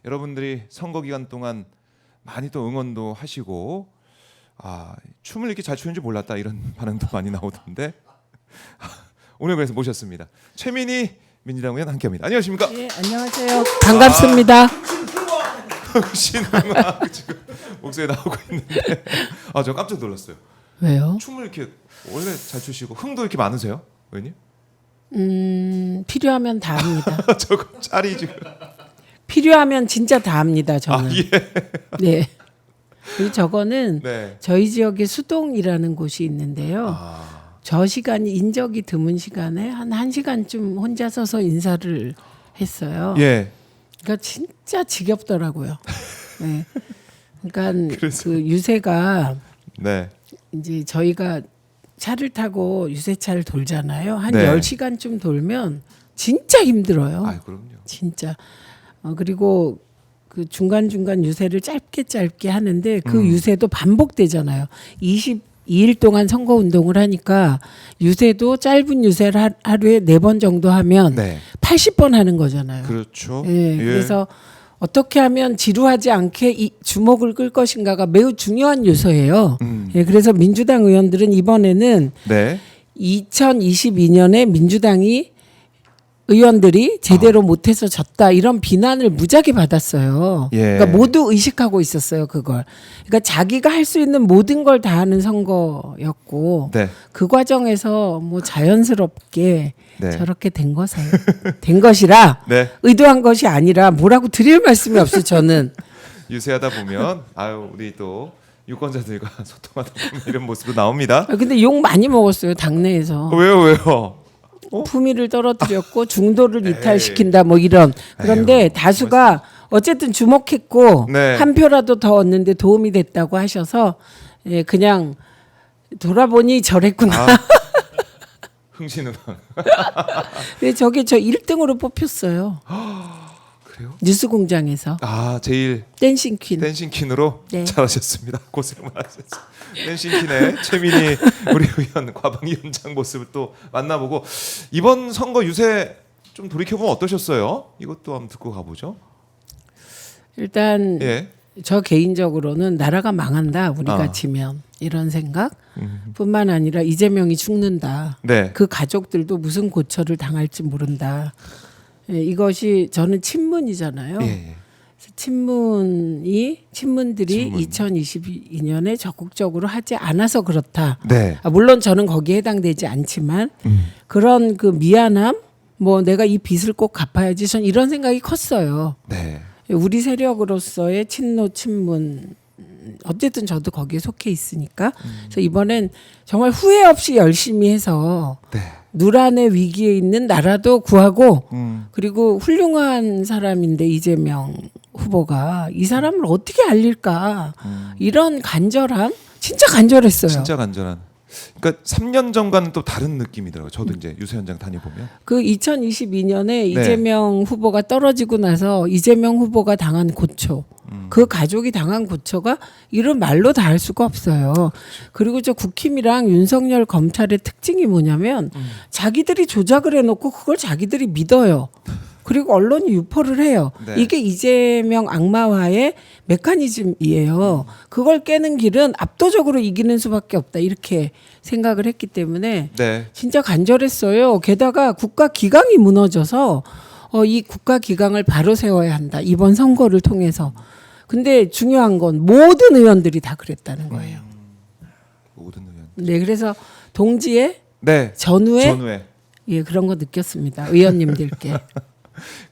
여러분들이 선거 기간 동안 많이 또 응원도 하시고 춤을 이렇게 잘 추는지 몰랐다 이런 반응도 많이 나오던데 오늘 그래서 모셨습니다. 최민희 민주당 의원 함께합니다. 안녕하십니까? 네, 안녕하세요. 반갑습니다. 신음악 지금 목소리 나오고 있는데 저 깜짝 놀랐어요. 왜요? 춤을 이렇게 원래 잘 추시고 흥도 이렇게 많으세요, 의원님? 필요하면 다 합니다. 저거 짤이 지금. 필요하면 진짜 다 합니다. 저는. 예. 네. 그리고 저거는 네. 저희 지역에 수동이라는 곳이 있는데요. 저 시간이 인적이 드문 시간에 한 1시간쯤 혼자 서서 인사를 했어요. 예. 그러니까 진짜 지겹더라고요. 네. 그러니까 그래서. 그 유세가 네. 이제 저희가 차를 타고 유세차를 돌잖아요. 한 네. 10시간쯤 돌면 진짜 힘들어요. 그럼요. 진짜. 그리고 그 중간중간 유세를 짧게 하는데 그 유세도 반복되잖아요. 22일 동안 선거운동을 하니까 유세도 짧은 유세를 하루에 4번 정도 하면 네. 80번 하는 거잖아요. 그렇죠. 예, 그래서 어떻게 하면 지루하지 않게 이 주목을 끌 것인가가 매우 중요한 요소예요. 예, 그래서 민주당 의원들은 이번에는 네. 2022년에 민주당이 의원들이 제대로 못해서 졌다 이런 비난을 무지하게 받았어요. 예. 그러니까 모두 의식하고 있었어요 그걸. 그러니까 자기가 할 수 있는 모든 걸 다 하는 선거였고 네. 그 과정에서 뭐 자연스럽게 네. 저렇게 된 것이라 네. 의도한 것이 아니라 뭐라고 드릴 말씀이 없어요 저는. 유세하다 보면 우리 또 유권자들과 소통하다 보면 이런 모습도 나옵니다. 근데 욕 많이 먹었어요 당내에서. 왜요? 품위를 떨어뜨렸고 중도를 이탈시킨다 뭐 이런. 그런데 다수가 어쨌든 주목했고 네. 한 표라도 더 얻는데 도움이 됐다고 하셔서 예, 그냥 돌아보니 저랬구나. 흥신음악. 근데 저게 저 1등으로 뽑혔어요. 그래요? 뉴스공장에서 제일 댄싱 퀸. 댄싱 퀸으로 네. 잘하셨습니다. 고생 많으셨어요. 댄싱 퀸의 최민희 우리 의원 과방위원장 모습을 또 만나보고 이번 선거 유세 좀 돌이켜보면 어떠셨어요? 이것도 한번 듣고 가보죠. 일단 예. 저 개인적으로는 나라가 망한다 우리가 지면 이런 생각 뿐만 아니라 이재명이 죽는다. 네. 그 가족들도 무슨 고초를 당할지 모른다. 예, 이것이 저는 친문이잖아요. 예. 친문들이 친문. 2022년에 적극적으로 하지 않아서 그렇다. 네. 물론 저는 거기에 해당되지 않지만 그런 그 미안함, 뭐 내가 이 빚을 꼭 갚아야지. 전 이런 생각이 컸어요. 네. 우리 세력으로서의 친노 친문 어쨌든 저도 거기에 속해 있으니까 그래서 이번엔 정말 후회 없이 열심히 해서 네. 누란의 위기에 있는 나라도 구하고 음. 그리고 훌륭한 사람인데 이재명 후보가 이 사람을 어떻게 알릴까 이런 간절함 진짜 간절했어요. 진짜 간절한. 그러니까 3년 전과는 또 다른 느낌이더라고요. 저도 이제 유세 현장 다녀보면. 그 2022년에 이재명 후보가 떨어지고 나서 이재명 후보가 당한 고초, 그 가족이 당한 고초가 이런 말로 다 할 수가 없어요. 그리고 저 국힘이랑 윤석열 검찰의 특징이 뭐냐면 자기들이 조작을 해놓고 그걸 자기들이 믿어요. 그리고 언론이 유포를 해요. 네. 이게 이재명 악마화의 메커니즘이에요. 그걸 깨는 길은 압도적으로 이기는 수밖에 없다. 이렇게 생각을 했기 때문에 네. 진짜 간절했어요. 게다가 국가 기강이 무너져서 이 국가 기강을 바로 세워야 한다. 이번 선거를 통해서. 근데 중요한 건 모든 의원들이 다 그랬다는 거예요. 모든 의원. 네, 그래서 동지의 네. 전후에 예, 그런 거 느꼈습니다. 의원님들께.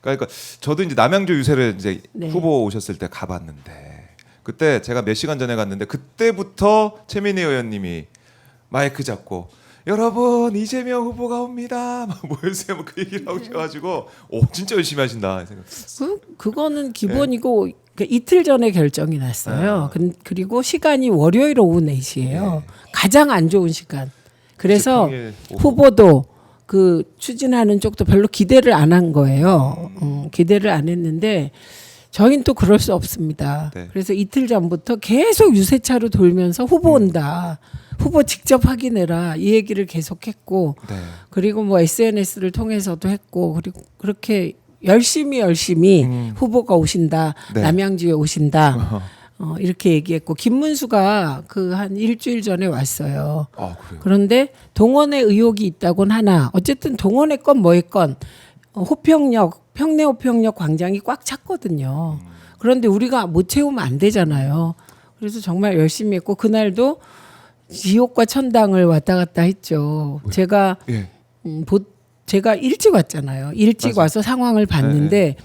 그러니까 저도 이제 남양주 유세를 이제 네. 후보 오셨을 때 가봤는데 그때 제가 몇 시간 전에 갔는데 그때부터 최민희 의원님이 마이크 잡고 여러분 이재명 후보가 옵니다. 막 모여주세요. 뭐 그 얘기를 하셔가지고 진짜 열심히 하신다 생각. 그거는 기본이고 이틀 전에 결정이 났어요. 그리고 시간이 월요일 오후 4시예요. 가장 안 좋은 시간. 그래서 평일 오후. 후보도 그 추진하는 쪽도 별로 기대를 안 한 거예요. 기대를 안 했는데 저희는 또 그럴 수 없습니다. 네. 그래서 이틀 전부터 계속 유세차로 돌면서 후보 온다. 후보 직접 확인해라. 이 얘기를 계속했고 네. 그리고 뭐 SNS를 통해서도 했고 그리고 그렇게 열심히 후보가 오신다. 네. 남양주에 오신다. 이렇게 얘기했고 김문수가 그 한 일주일 전에 왔어요. 그래요. 그런데 동원의 의혹이 있다곤 하나 어쨌든 동원의 건 뭐의 건 평내 호평역 광장이 꽉 찼거든요. 그런데 우리가 못 채우면 안 되잖아요. 그래서 정말 열심히 했고 그날도 지옥과 천당을 왔다 갔다 했죠. 제가 예. 제가 일찍 왔잖아요. 일찍 맞아요. 와서 상황을 봤는데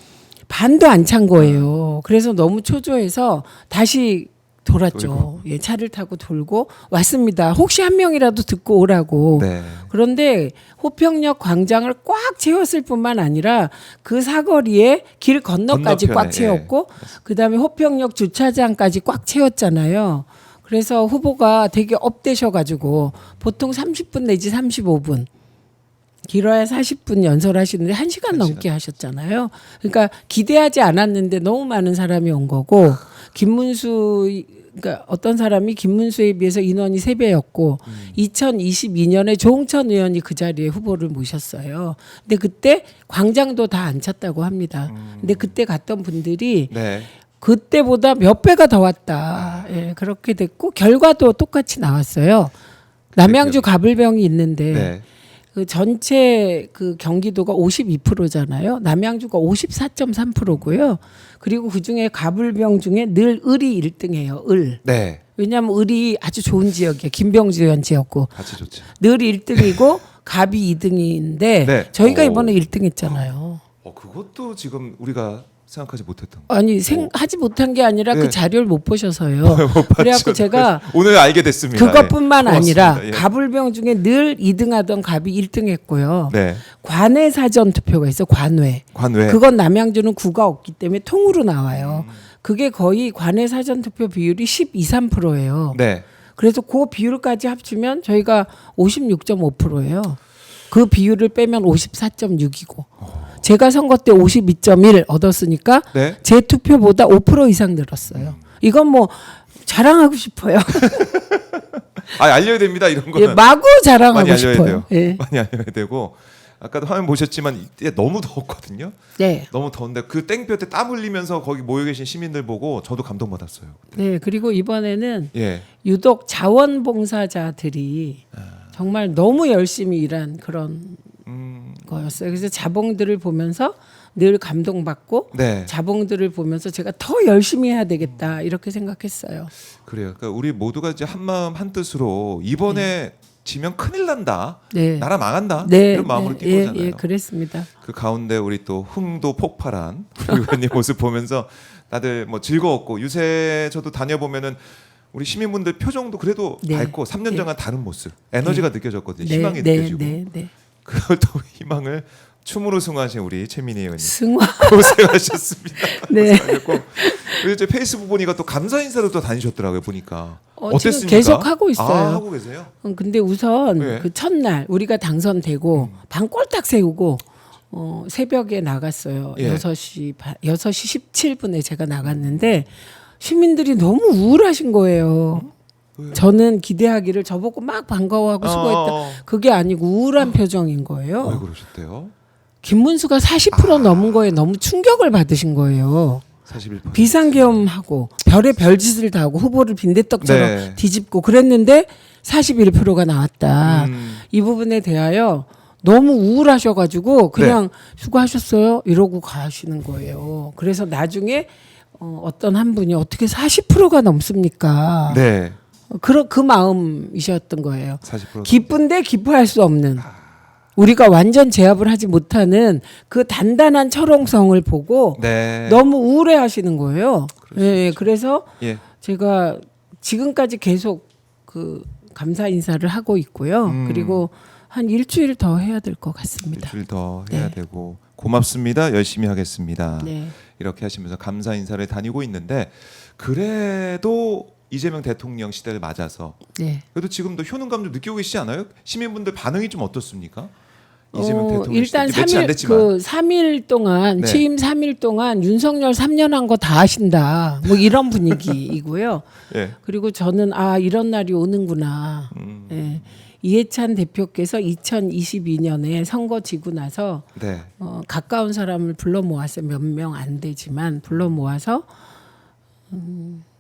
반도 안 찬 거예요. 그래서 너무 초조해서 다시 돌았죠. 예, 차를 타고 돌고 왔습니다. 혹시 한 명이라도 듣고 오라고. 네. 그런데 호평역 광장을 꽉 채웠을 뿐만 아니라 그 사거리에 길 건너까지 건너편에, 꽉 채웠고 그다음에 호평역 주차장까지 꽉 채웠잖아요. 그래서 후보가 되게 업되셔가지고 보통 30분 내지 35분 길어야 40분 연설하시는데 1시간 넘게 하셨잖아요. 그러니까 기대하지 않았는데 너무 많은 사람이 온 거고 그러니까 어떤 사람이 김문수에 비해서 인원이 3배였고 2022년에 조홍천 의원이 그 자리에 후보를 모셨어요. 근데 그때 광장도 다 안 찼다고 합니다. 근데 그때 갔던 분들이 네. 그때보다 몇 배가 더 왔다. 예, 그렇게 됐고 결과도 똑같이 나왔어요. 남양주 가불병이 있는데 네. 그 전체 그 경기도가 52%잖아요. 남양주가 54.3%고요. 그리고 그 중에 가불병 중에 늘 을이 1등이에요. 을. 네. 왜냐하면 을이 아주 좋은 지역이에요. 김병주 의원 지역구. 같이 좋죠. 늘 1등이고 갑이 2등인데 네. 저희가 이번에 1등했잖아요. 그것도 지금 우리가 생각하지 못했던 거. 아니 하지 못한 게 아니라 네. 그 자료를 못 보셔서요. 못 봤죠. 그래갖고 제가 오늘 알게 됐습니다. 그것뿐만 예. 아니라 고맙습니다. 예. 가불병 중에 늘 2등하던 갑이 1등했고요. 네. 관외 사전 투표가 있어 관외. 관외. 그건 남양주는 구가 없기 때문에 통으로 나와요. 그게 거의 관외 사전 투표 비율이 12~13%예요. 네. 그래서 그 비율까지 합치면 저희가 56.5%예요. 그 비율을 빼면 54.6이고. 제가 선거 때 52.1 얻었으니까 네. 제 투표보다 5% 이상 늘었어요. 이건 뭐 자랑하고 싶어요. 알려야 됩니다. 이런 예, 거는 마구 많이 자랑하고 알려야 싶어요. 돼요. 예. 많이 알려야 되고 아까도 화면 보셨지만 이때 너무 더웠거든요. 네. 너무 더운데 그 땡볕에 땀 흘리면서 거기 모여 계신 시민들 보고 저도 감동받았어요. 네. 그리고 이번에는 예. 유독 자원봉사자들이 정말 너무 열심히 일한 그런 거였어요. 그래서 자봉들을 보면서 늘 감동받고 네. 자봉들을 보면서 제가 더 열심히 해야 되겠다 이렇게 생각했어요. 그래요. 그러니까 우리 모두가 이제 한 마음 한 뜻으로 이번에 지면 큰일 난다. 네. 나라 망한다. 네, 이런 마음으로 뛴 예, 거잖아요. 예, 그랬습니다. 그 가운데 우리 또 흥도 폭발한 우리 의원님 모습 보면서 다들 뭐 즐거웠고 요새 저도 다녀보면은 우리 시민분들 표정도 그래도 네. 밝고 3년 네. 전과 다른 모습, 에너지가 느껴졌거든요. 네, 희망이 네, 느껴지고 네, 네. 그걸 또 희망을 춤으로 승화하신 우리 최민희 의원님 승화. 고생하셨습니다. 네. 고생하셨고 그리고 이제 페이스북 보니까 또 감사 인사로 또 다니셨더라고요. 보니까 지금 어땠습니까? 계속 하고 있어요. 하고 계세요? 근데 우선 네. 그 첫날 우리가 당선되고 방 꼴딱 세우고 새벽에 나갔어요. 예. 6시 17분에 제가 나갔는데 시민들이 너무 우울하신 거예요. 왜요? 저는 기대하기를 저보고 막 반가워하고 수고했다. 그게 아니고 우울한 표정인 왜 거예요. 그러셨대요? 김문수가 40% 넘은 거에 너무 충격을 받으신 거예요. 41%. 비상계엄하고 별의 별짓을 다 하고 후보를 빈대떡처럼 네. 뒤집고 그랬는데 41%가 나왔다. 이 부분에 대하여 너무 우울하셔가지고 그냥 수고하셨어요 이러고 가시는 거예요. 그래서 나중에 어떤 한 분이 어떻게 40%가 넘습니까? 네. 그 마음이셨던 거예요. 40%. 기쁜데 기뻐할 수 없는 우리가 완전 제압을 하지 못하는 그 단단한 철옹성을 보고 네. 너무 우울해하시는 거예요. 예, 그래서 예. 제가 지금까지 계속 그 감사 인사를 하고 있고요. 그리고 한 일주일 더 해야 될 것 같습니다. 일주일 더 해야 네. 되고 고맙습니다. 열심히 하겠습니다. 네. 이렇게 하시면서 감사 인사를 다니고 있는데 그래도 이재명 대통령 시대를 맞아서 네. 그래도 지금도 효능감 좀 느끼고 계시지 않아요? 시민분들 반응이 좀 어떻습니까? 이재명 대통령 일단 시대 며칠 안 3일 됐지만 3일 동안 네. 취임 3일 동안 윤석열 3년 한 거 다 하신다. 뭐 이런 분위기이고요. 예. 그리고 저는 이런 날이 오는구나. 예. 이해찬 대표께서 2022년에 선거 지고 나서 네. 가까운 사람을 불러 모았어요. 몇 명 안 되지만 불러 모아서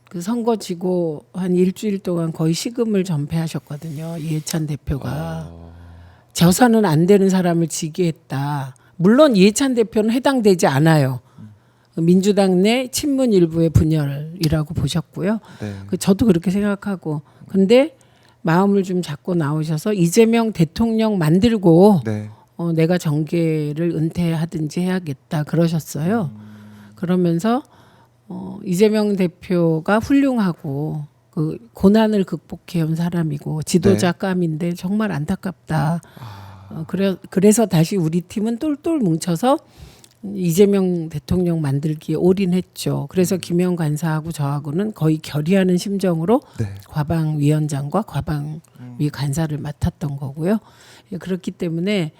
그 선거 지고 한 일주일 동안 거의 시금을 전폐하셨거든요. 이해찬 대표가 져서는 안 되는 사람을 지게 했다. 물론 이해찬 대표는 해당되지 않아요. 민주당 내 친문 일부의 분열이라고 보셨고요. 네. 저도 그렇게 생각하고 근데 마음을 좀 잡고 나오셔서 이재명 대통령 만들고 네. 내가 정계를 은퇴하든지 해야겠다 그러셨어요. 그러면서 이재명 대표가 훌륭하고 그 고난을 극복해온 사람이고 지도자감인데 정말 안타깝다. 그래서 다시 우리 팀은 똘똘 뭉쳐서 이재명 대통령 만들기에 올인했죠. 그래서 김영 간사하고 저하고는 거의 결의하는 심정으로 네. 과방위원장과 과방위 간사를 맡았던 거고요. 그렇기 때문에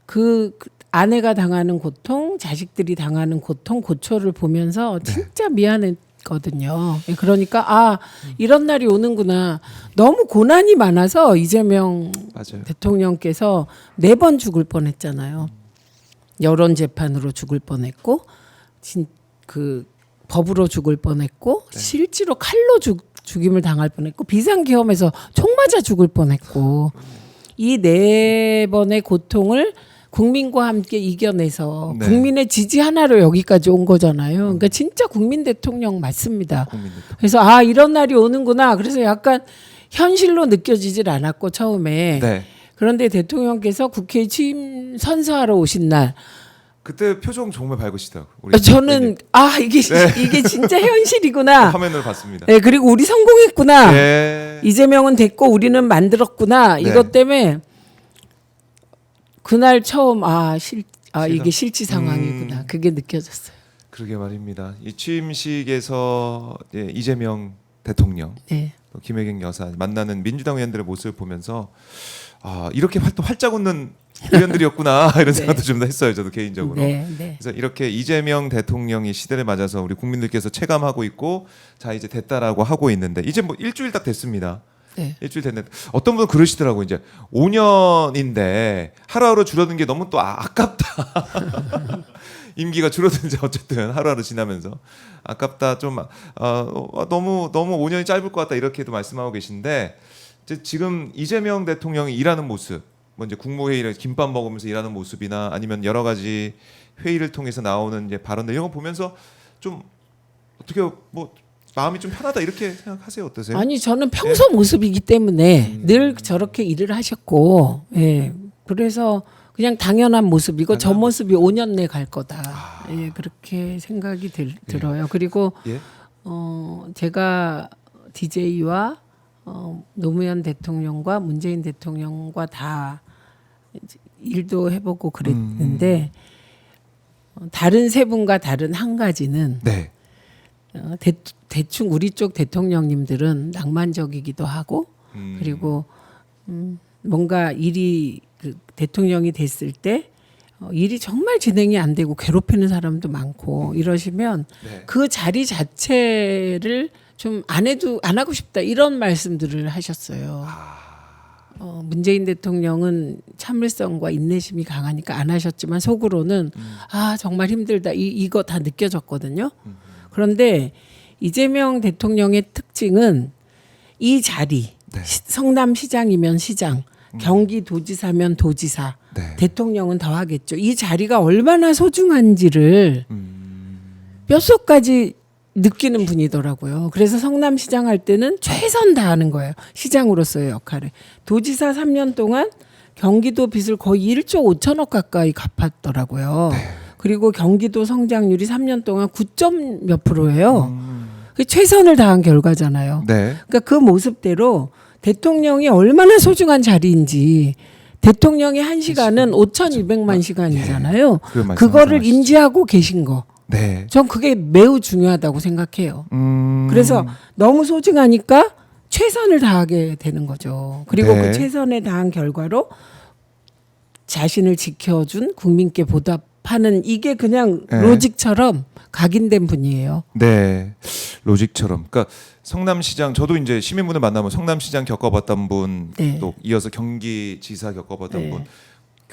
그 아내가 당하는 고통, 자식들이 당하는 고통, 고초를 보면서 진짜 미안했거든요. 그러니까 이런 날이 오는구나. 너무 고난이 많아서 이재명 맞아요. 대통령께서 4번 죽을 뻔했잖아요. 여론 재판으로 죽을 뻔했고, 그 법으로 죽을 뻔했고, 실제로 칼로 죽임을 당할 뻔했고, 비상계엄에서 총 맞아 죽을 뻔했고, 이 4번의 고통을 국민과 함께 이겨내서 네. 국민의 지지 하나로 여기까지 온 거잖아요. 그러니까 진짜 국민 대통령 맞습니다. 국민 대통령. 그래서 이런 날이 오는구나. 그래서 약간 현실로 느껴지질 않았고 처음에. 네. 그런데 대통령께서 국회에 취임 선서하러 오신 날 그때 표정 정말 밝으시더라고요. 우리 저는 이게 진짜 현실이구나. 화면으로 봤습니다. 네, 그리고 우리 성공했구나. 네. 이재명은 됐고 우리는 만들었구나. 네. 이것 때문에 그날 처음 이게 실지 상황이구나. 그게 느껴졌어요. 그러게 말입니다. 이 취임식에서 이재명 대통령, 네. 또 김혜경 여사 만나는 민주당 의원들의 모습을 보면서 이렇게 또 활짝 웃는 의원들이었구나 이런 생각도 좀 했어요. 저도 개인적으로. 네, 네. 그래서 이렇게 이재명 대통령이 시대를 맞아서 우리 국민들께서 체감하고 있고 자 이제 됐다라고 하고 있는데 이제 뭐 일주일 딱 됐습니다. 네. 일주일 됐는데 어떤 분은 그러시더라고 이제 5년인데 하루하루 줄어든 게 너무 또 아깝다. 임기가 줄어든지 어쨌든 하루하루 지나면서 아깝다 좀 너무 5년이 짧을 것 같다 이렇게도 말씀하고 계신데 이제 지금 이재명 대통령이 일하는 모습 뭐 이제 국무회의를 김밥 먹으면서 일하는 모습이나 아니면 여러 가지 회의를 통해서 나오는 이제 발언들 이런 거 보면서 좀 어떻게 뭐 마음이 좀 편하다 이렇게 생각하세요? 어떠세요? 아니 저는 평소 모습이기 때문에 늘 저렇게 일을 하셨고, 그래서 그냥 당연한 모습이고 저 모습이 5년 내 갈 거다. 그렇게 생각이 들어요. 그리고 제가 DJ와 노무현 대통령과 문재인 대통령과 다 일도 해보고 그랬는데 다른 세 분과 다른 한 가지는 네. 대충 우리 쪽 대통령님들은 낭만적이기도 하고 그리고 뭔가 일이 대통령이 됐을 때 일이 정말 진행이 안 되고 괴롭히는 사람도 많고 이러시면 그 자리 자체를 좀 안 하고 싶다 이런 말씀들을 하셨어요. 문재인 대통령은 참을성과 인내심이 강하니까 안 하셨지만 속으로는 정말 힘들다 이거 다 느껴졌거든요. 그런데 이재명 대통령의 특징은 이 자리 성남시장이면 시장 경기도지사면 도지사 대통령은 더 하겠죠. 이 자리가 얼마나 소중한지를 뼛속까지 느끼는 분이더라고요. 그래서 성남시장 할 때는 최선 다하는 거예요. 시장으로서의 역할을. 도지사 3년 동안 경기도 빚을 거의 1조 5천억 가까이 갚았더라고요. 그리고 경기도 성장률이 3년 동안 9점 몇 %예요. 최선을 다한 결과잖아요. 그러니까 그 모습대로 대통령이 얼마나 소중한 자리인지 대통령이 한 시간은 5,200만 시간이잖아요. 그거를 인지하고 계신 거. 전 그게 매우 중요하다고 생각해요. 그래서 너무 소중하니까 최선을 다하게 되는 거죠. 그리고 그 최선을 다한 결과로 자신을 지켜준 국민께 하는 이게 그냥 네. 로직처럼 각인된 분이에요. 네, 로직처럼. 그러니까 성남시장 저도 이제 시민분을 만나면 성남시장 겪어봤던 분, 네. 또 이어서 경기지사 겪어봤던 네. 분,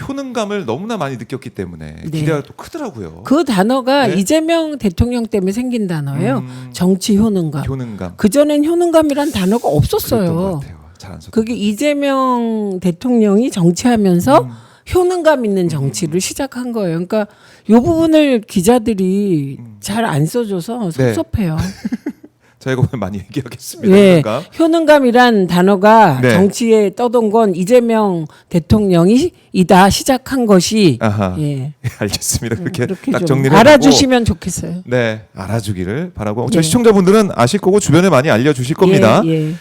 효능감을 너무나 많이 느꼈기 때문에 네. 기대가 또 크더라고요. 그 단어가 네. 이재명 대통령 때문에 생긴 단어예요. 음. 정치 효능감. 효능감. 그 전엔 효능감이란 단어가 그랬던 것 없었어요. 같아요. 잘 안 썼던. 그게 이재명 대통령이 정치하면서 효능감 있는 정치를 시작한 거예요. 그러니까 이 부분을 기자들이 잘 안 써줘서 네. 섭섭해요. 저희가 오늘 많이 얘기하겠습니다. 네, 효능감. 효능감이란 단어가 네. 정치에 떠돈 건 이재명 대통령이 이다 시작한 것이 아하. 예. 알겠습니다. 그렇게 딱 좀 정리를 알아주시면 좋겠어요. 네, 알아주기를 바라고. 저 예. 시청자분들은 아실 거고 주변에 많이 알려주실 겁니다. 예, 예.